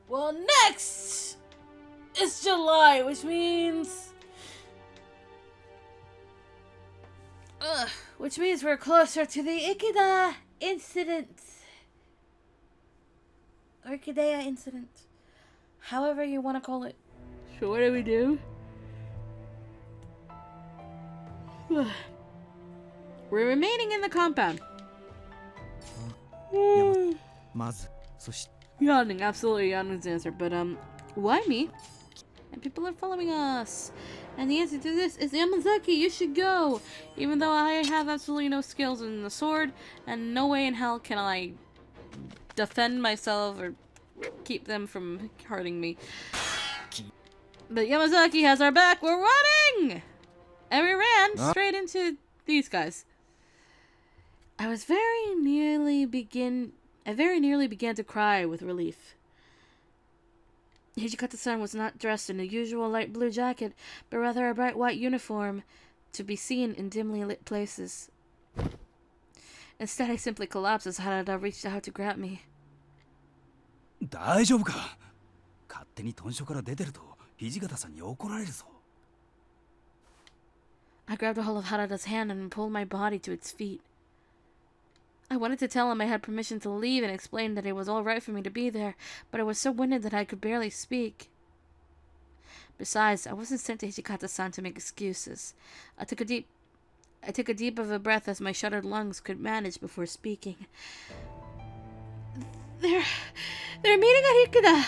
Well, next is July, which means... which means we're closer to the Ikeda incident. Or Ikeda incident. However you want to call it. So what do we do? We're remaining in the compound. Yawning, absolutely yawning's the answer. But, why me? And people are following us. And the answer to this is Yamazaki, you should go. Even though I have absolutely no skills in the sword, and no way in hell can I defend myself or keep them from hurting me. But Yamazaki has our back. We're running! And we ran straight into these guys. I very nearly began to cry with relief. Hijikata-san was not dressed in the usual light blue jacket, but rather a bright white uniform to be seen in dimly lit places. Instead, I simply collapsed as Harada reached out to grab me. 大丈夫か? 勝手に豚書から出てると土方さんに怒られるぞ。 I grabbed a hold of Harada's hand and pulled my body to its feet. I wanted to tell him I had permission to leave and explain that it was all right for me to be there, but I was so winded that I could barely speak. Besides, I wasn't sent to Hijikata-san to make excuses. I took a deep of a breath as my shuttered lungs could manage before speaking. They're meeting at Ikeda!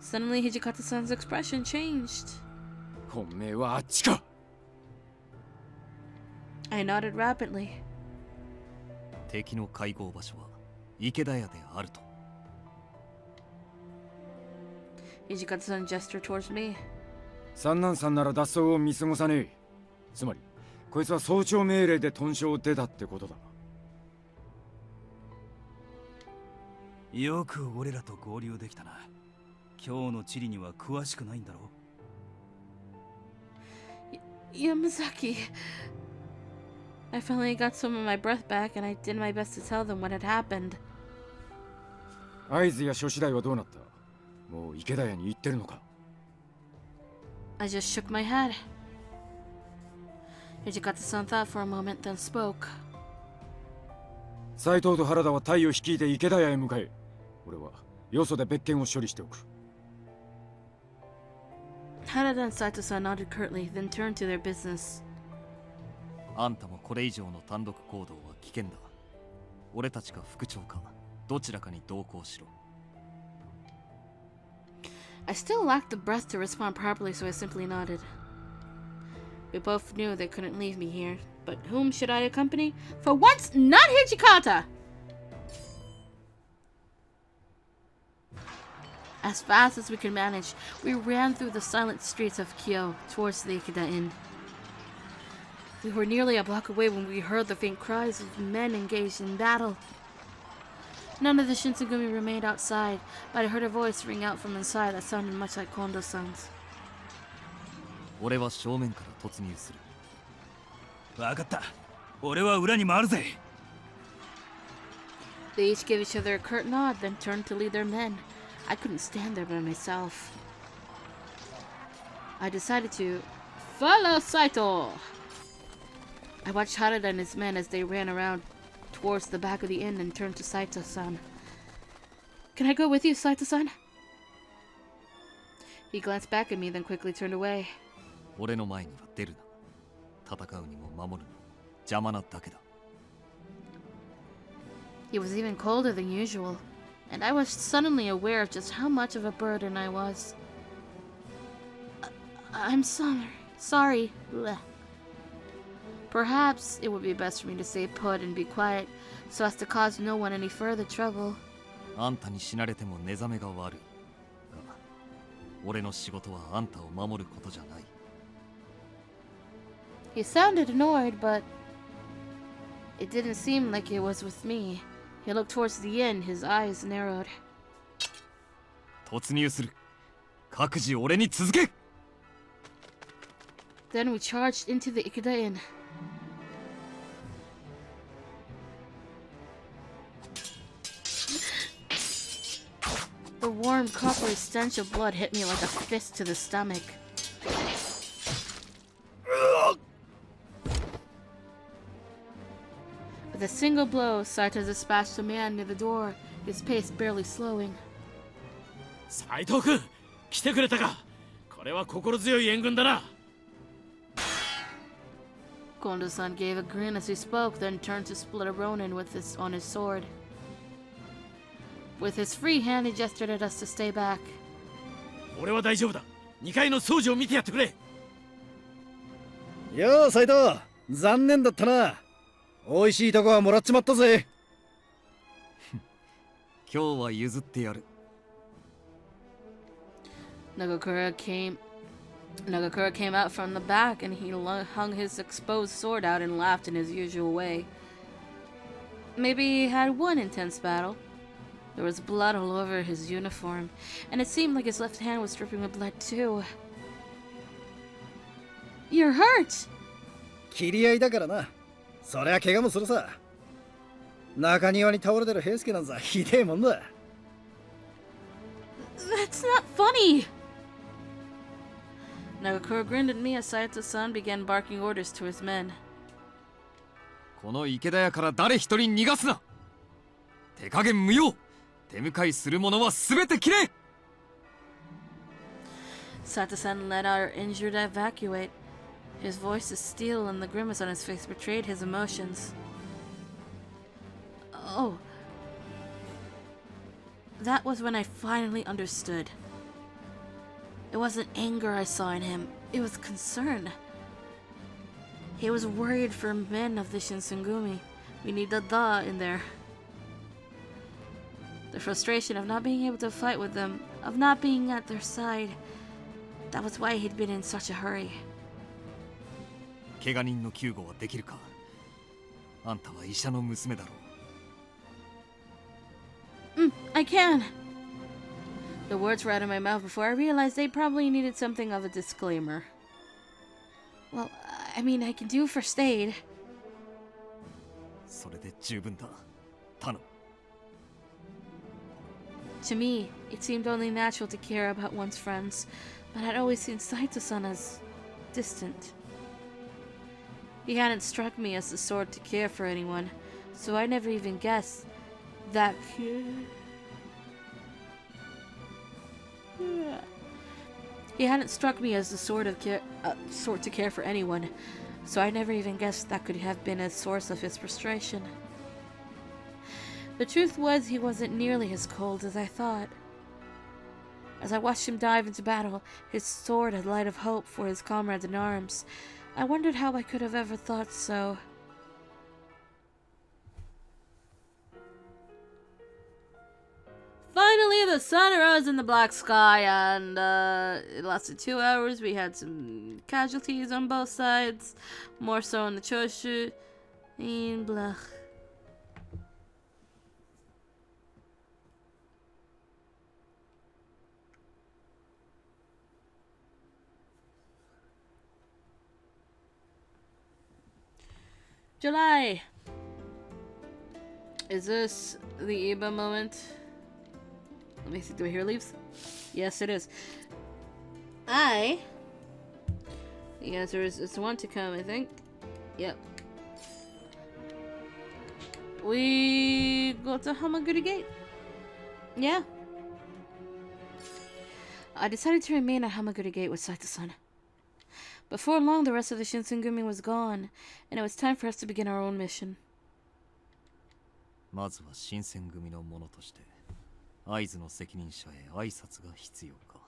Suddenly, Hijikata-san's expression changed. 本命はあっちか? I nodded rapidly. 敵の会合場所は池田屋であると。 Hijikata-san gestured towards me. 三男さんなら脱走を見過ごさねえ。つまり、こいつは早朝命令で豚書を出たってことだ。よく俺らと合流できたな。今日の地理には詳しくないんだろう。 Yamazaki. I finally got some of my breath back and I did my best to tell them what had happened. 合図や諸次第はどうなった？もう池田屋に行ってるのか？ I just shook my head. Hijikata-san thought for a moment, then spoke. 斎藤と原田は隊を率いて池田屋へ向かえ。俺はよそで別件を処理しておく。 Harada and Saito-san nodded curtly, then turned to their business. あんたもこれ以上の単独行動は危険だ。俺たちか副長かどちらかに同行しろ。 I still lacked the breath to respond properly, so I simply nodded. We both knew they couldn't leave me here, but whom should I accompany? For once, not Hijikata! As fast as we could manage, we ran through the silent streets of Kyo towards the Ikeda Inn. We were nearly a block away when we heard the faint cries of men engaged in battle. None of the Shinsengumi remained outside, but I heard a voice ring out from inside that sounded much like Kondo-san's. 俺は正面から突入する。わかった。俺は裏に回るぜ。 They each gave each other a curt nod, then turned to lead their men. I couldn't stand there by myself. I decided to follow Saito. I watched Harada and his men as they ran around towards the back of the inn and turned to Saito-san. Can I go with you, Saito-san? He glanced back at me, then quickly turned away. 俺の前には出るな。戦うにも守るにも邪魔なだけだ。 He was even colder than usual, and I was suddenly aware of just how much of a burden I was. I'm sorry. Bleh. Perhaps it would be best for me to stay put and be quiet, so as to cause no one any further trouble. あんたに死なれても寝覚めが悪い。が、俺の仕事はあんたを守ることじゃない。 He sounded annoyed, but it didn't seem like it was with me. He looked towards the inn, his eyes narrowed. 突入する。各自俺に続け。 Then we charged into the Ikeda Inn. The warm, coppery stench of blood hit me like a fist to the stomach. With a single blow, Saito dispatched a man near the door, his pace barely slowing. Saito 君、来てくれたか。これは心強い援軍だな。Kondo-san gave a grin as he spoke, then turned to split a Ronin on his sword. With his free hand, he gestured at us to stay back. 俺は大丈夫だ。2階の掃除を見てやってくれ。よう、サイト。残念だったな。美味しいとこはもらっちまったぜ。今日は譲ってやる。Nagakura came out from the back and he hung his exposed sword out and laughed in his usual way. Maybe he had one intense battle. There was blood all over his uniform, and it seemed like his left hand was dripping with blood too. You're hurt! 切り合いだからな。そりゃ怪我もするさ。中庭に倒れてる平助なんざひでえもんだ。That's not funny! Nagakura grinned at me as Saito-san began barking orders to his men. この池田屋から誰一人逃がすな。手加減無用。手向かいする者は全て切れ。Saito-san let our injured evacuate. His voice is steel and the grimace on his face betrayed his emotions. Oh. That was when I finally understood. It wasn't anger I saw in him, it was concern. He was worried for men of the Shinsengumi. We need the "the" in there. The frustration of not being able to fight with them, of not being at their side. That was why he'd been in such a hurry. 怪我人の救護はできるか。あんたは医者の娘だろう。I can. The words were out of my mouth before I realized they probably needed something of a disclaimer. Well, I mean, I can do first aid. それで十分だ。頼む。To me, it seemed only natural to care about one's friends, but I'd always seen Saito-san as distant. He hadn't struck me as the sort to care for anyone, so I never even guessed that He hadn't struck me as the sort to care for anyone, so I never even guessed that could have been a source of his frustration. The truth was, he wasn't nearly as cold as I thought. As I watched him dive into battle, his sword a light of hope for his comrades in arms, I wondered how I could have ever thought so. Finally, the sun rose in the black sky, and it lasted 2 hours. We had some casualties on both sides, more so in the Choshu, and blah. July. Is this the Iba moment? Let me see, do I hear leaves? Yes, it is. The answer is it's one to come, I think. Yep. We go to Hamaguri Gate. Yeah. I decided to remain at Hamaguri Gate with Saito-san. Before long, the rest of the Shinsengumi was gone, and it was time for us to begin our own mission. まずは新選組の者として会津の責任者へ挨拶が必要か。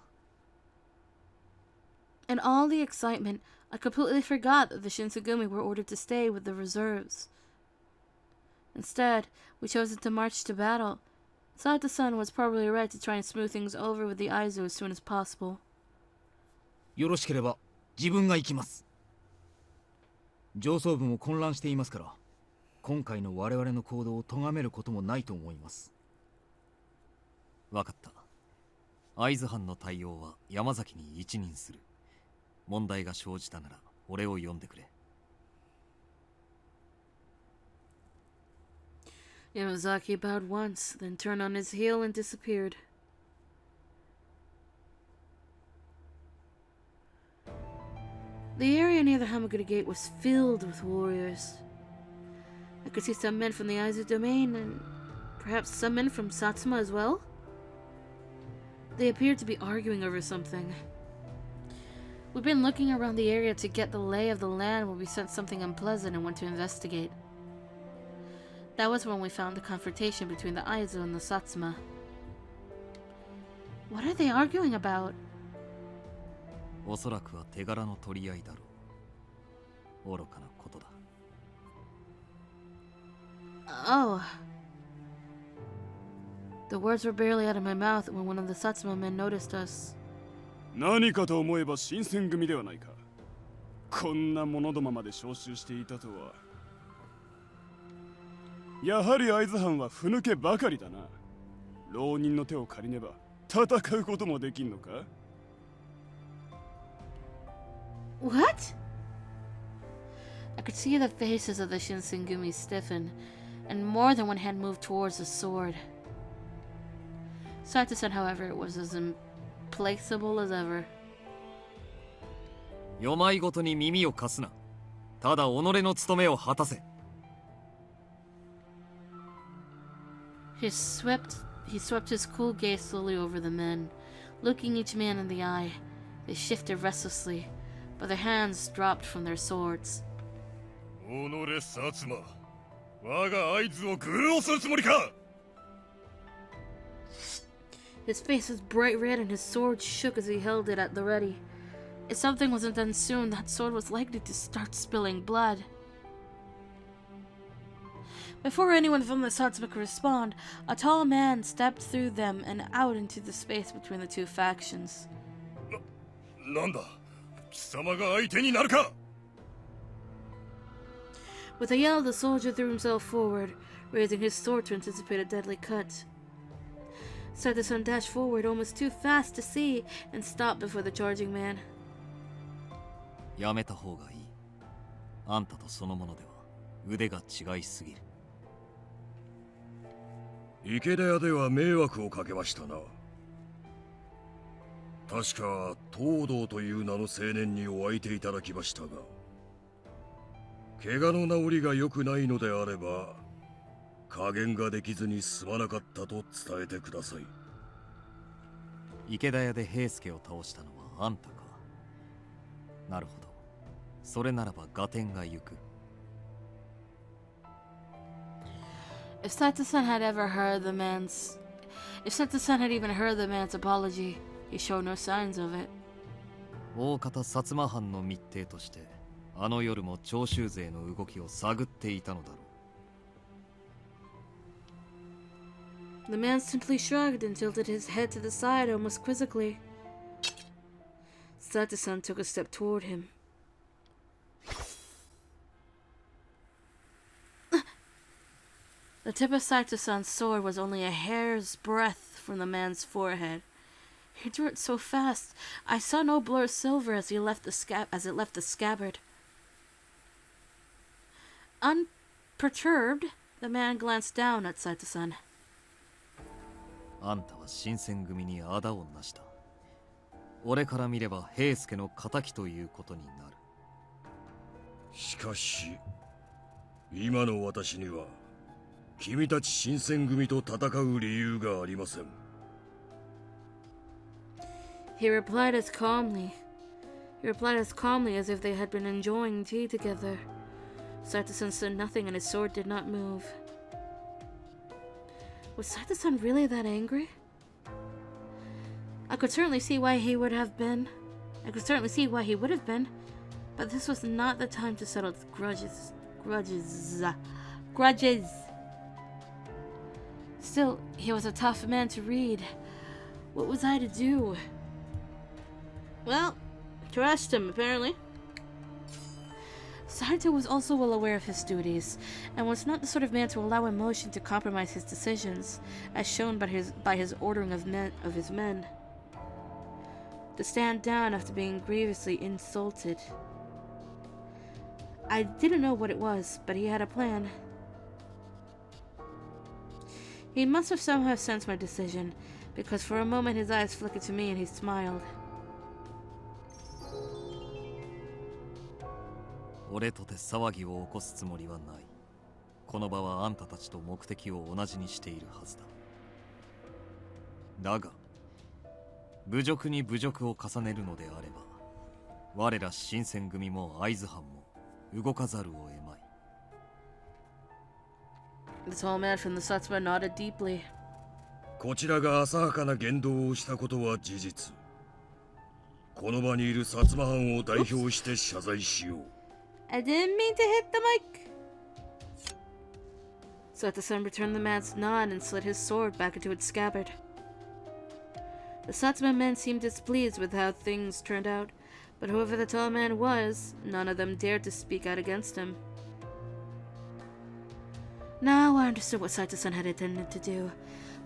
In all the excitement, I completely forgot that the Shinsengumi were ordered to stay with the reserves. Instead, we chose to march to battle. Saito-san was probably right to try and smooth things over with the Aizu as soon as possible. よろしければ自分が行きます。上層部も混乱していますから、今回の我々の行動を咎めることもないと思います。わかった。会津藩の対応は山崎に一任する。問題が生じたなら俺を呼んでくれ。Yamazaki bowed once, then turned on his heel and disappeared. The area near the Hamaguri gate was filled with warriors. I could see some men from the Aizu domain, and perhaps some men from Satsuma as well. They appeared to be arguing over something. We'd been looking around the area to get the lay of the land when we sensed something unpleasant and went to investigate. That was when we found the confrontation between the Aizu and the Satsuma. What are they arguing about? おそらくは手柄の取り合いだろう。愚かなことだ。Oh. The words were barely out of my mouth when one of the Satsuma men noticed us. 何かと思えば新選組ではないか。こんな者どもまで招集していたとは。やはり会津藩はふぬけばかりだな。浪人の手を借りねば戦うこともできんのか？ What? I could see the faces of the Shinsengumi stiffen, and more than one hand moved towards the sword. Saito-san, however, was as implacable as ever. よまいごとに耳を貸すな。ただ己の務めを果たせ。He swept his cool gaze slowly over the men, looking each man in the eye. They shifted restlessly, but their hands dropped from their swords. 己薩摩、我が会津を愚弄するつもりか？ His face was bright red and his sword shook as he held it at the ready. If something wasn't done soon, that sword was likely to start spilling blood. Before anyone from the Satsuma could respond, a tall man stepped through them and out into the space between the two factions. なんだ、貴様が相手になるか？ With a yell, the soldier threw himself forward, raising his sword to anticipate a deadly cut. Saito-san dashed forward almost too fast to see and stopped before the charging man. やめた方がいい。あんたとそのものでは腕が違いすぎる。池田屋では迷惑をかけましたな。確か東堂という名の青年にお相手いただきましたが、怪我の治りが良くないのであれば加減ができずにすまなかったと伝えてください。池田屋で平助を倒したのはあんたか。なるほど。それならば合点が行く。If Saito-san had even heard the man's apology, he showed no signs of it. 大方薩摩藩の密偵としてあの夜も長州勢の動きを探っていたのだろう。 The man simply shrugged and tilted his head to the side almost quizzically. Saito-san took a step toward him. The tip of Saito-san's sword was only a hair's breadth from the man's forehead. He drew it so fast, I saw no blur of silver as it left the scabbard. Unperturbed, the man glanced down at Saito-san. あんたは新選組にあだをなした。俺から見れば平助の敵ということになる。しかし今の私には君たち新選組と戦う理由がありません。 He replied as calmly as if they had been enjoying tea together. Saito-san said nothing and his sword did not move. Was Saito-san really that angry? I could certainly see why he would have been. But this was not the time to settle grudges. Still, he was a tough man to read. What was I to do? Well, trust him, apparently. Saito was also well aware of his duties, and was not the sort of man to allow emotion to compromise his decisions, as shown by his ordering of his men. To stand down after being grievously insulted. I didn't know what it was, but he had a plan. He must have somehow sensed my decision, because for a moment his eyes flickered to me and he smiled. 俺とて騒ぎを起こすつもりはない。この場はあんたたちと目的を同じにしているはずだ。だが侮辱に侮辱を重ねるのであれば、我ら新選組も会津藩も動かざるを得まい。 The tall man from the Satsuma nodded deeply. こちらが浅はかな言動をしたことは事実。この場にいる薩摩藩を代表して謝罪しよう。 I didn't mean to hit the mic. Saito-san returned the man's nod and slid his sword back into its scabbard. The Satsuma men seemed displeased with how things turned out, but whoever the tall man was, none of them dared to speak out against him. Now I understood what Saito-san had intended to do.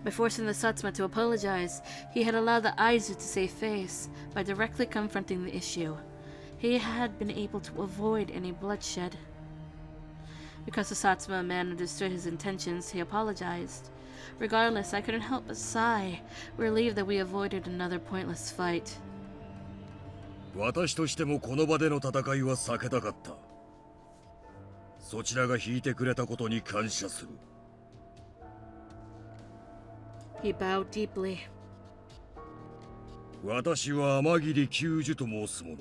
By forcing the Satsuma to apologize, he had allowed the Aizu to save face by directly confronting the issue. He had been able to avoid any bloodshed. Because the Satsuma man understood his intentions, he apologized. Regardless, I couldn't help but sigh, relieved that we avoided another pointless fight. 私としてもこの場での戦いは避けたかった。そちらが引いてくれたことに感謝する。 He bowed deeply. 私は天霧久寿と申す者。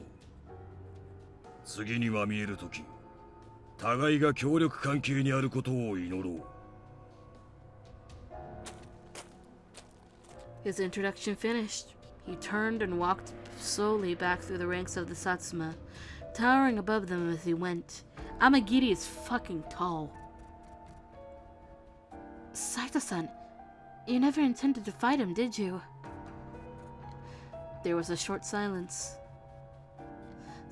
次には見えるとき、互いが協力関係にあることを祈ろう。 His introduction finished, he turned and walked slowly back through the ranks of the Satsuma, towering above them as he went. Amagiri is fucking tall. Saito-san, you never intended to fight him, did you? There was a short silence.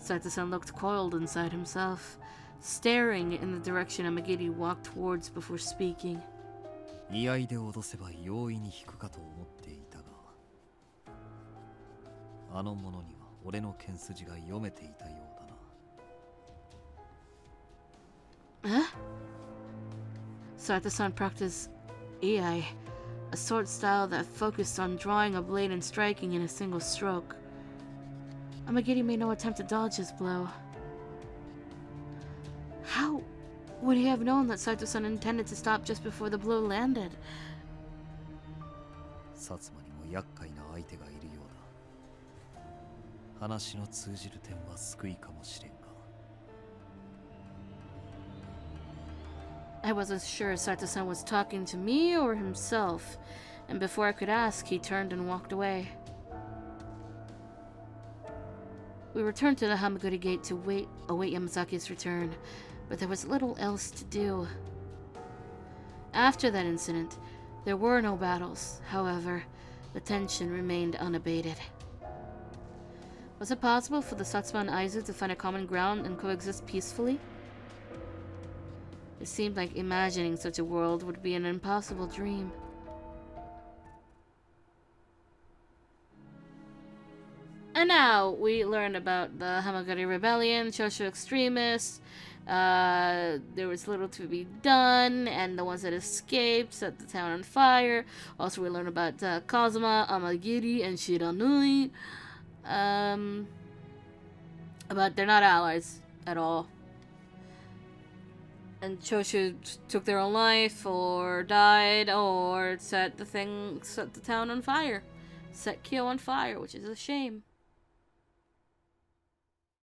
Saito-san looked coiled inside himself, staring in the direction Amagiri walked towards before speaking. 居合で脅せば容易に引くかと思っていたが、あの者には俺の剣筋が読めていたようだな。Huh? Saito-san practiced Iai, a sword style that focused on drawing a blade and striking in a single stroke. Amagiri made no attempt to dodge his blow. How would he have known that Saito-san intended to stop just before the blow landed? 薩摩にも厄介な相手がいるようだ。話の通じる点は救いかもしれんが。I wasn't sure Saito-san was talking to me or himself, and before I could ask, he turned and walked away. We returned to the Hamaguri gate to await Yamazaki's return, but there was little else to do. After that incident, there were no battles. However, the tension remained unabated. Was it possible for the Satsuma and Aizu to find a common ground and coexist peacefully? It seemed like imagining such a world would be an impossible dream. And now we learned about the Hamaguri Rebellion, Shoshu extremists. There was little to be done, and the ones that escaped set the town on fire. Also, we learned about Kazuma, Amagiri, and Shiranui. But they're not allies at all. And Choshu took their own life, or died, or set the town on fire. Set Kyo on fire, which is a shame.